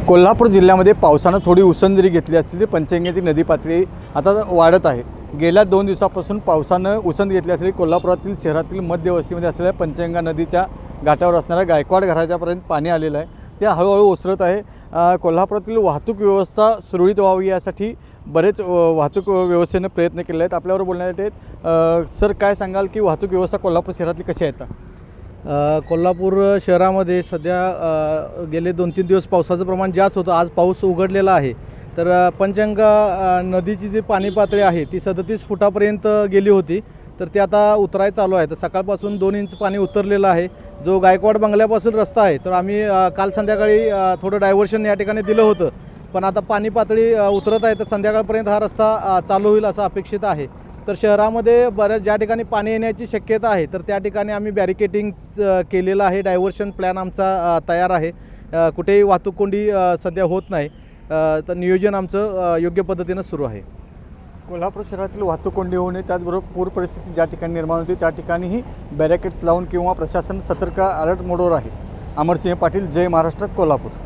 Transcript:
कोल्हापूर जिल्ह्यामध्ये पावसानं थोडी उसंत घेतली असली तरी पंचगंगेची नदी पातळी आता वाढत आहे। गेल्या 2 दिवसापासून पावसानं उसंत घेतली असली कोल्हापुरातील शहरातील मध्यवस्तीमध्ये असलेल्या पंचगंगा नदीच्या घाटावर असणाऱ्या गायकवाड घराच्यापर्यंत पाणी आलेलं आहे। ते हळूहळू ओसरत आहे। कोल्हापुरातील वाहतूक व्यवस्था सुरळीत व्हावी यासाठी बरेच वाहतूक व्यवस्थेने प्रयत्न केले आहेत। आपल्यावर बोलण्यासाठी आहेत सर, काय सांगाल की वाहतूक व्यवस्था कोल्हापूर शहरातली कशी आहे आता? कोल्हापूर शहरामध्ये सध्या गेले 2-3 दिवस पावसाचं प्रमाण जास्त होतं। आज पाऊस उघडलेला आहे। तर पंचगंगा नदीची जी पाणी पातळी आहे ती 37 फुटापर्यंत गेली होती, तर ती आता उतरायला चालू आहे। तर सकाळपासून 2 इंच पाणी उतरलेलं आहे। जो गायकवाड बंगल्यापासून रस्ता आहे, तर आम्ही काल संध्याकाळी थोडं डायव्हर्शन या ठिकाणी दिलं होतं, पण आता पाणी पातळी उतरत आहे, तर संध्याकाळपर्यंत हा रस्ता चालू होईल असं अपेक्षित आहे। तर शहरामध्ये बऱ्याच ज्या ठिकाणी पाणी येण्याची शक्यता आहे, तर त्या ठिकाणी आम्ही बॅरिकेटिंग केलेलं आहे। डायव्हर्शन प्लॅन आमचा तयार आहे। कुठेही वाहतूक कोंडी सध्या होत नाही। तर नियोजन आमचं योग्य पद्धतीनं सुरू आहे। कोल्हापूर शहरातील वाहतूक कोंडी होऊ नये, त्याचबरोबर पूर परिस्थिती ज्या ठिकाणी निर्माण होती त्या ठिकाणीही बॅरिकेड्स लावून किंवा प्रशासन सतर्क अलर्ट मोडवर आहे। अमरसिंह पाटील, जय महाराष्ट्र, कोल्हापूर।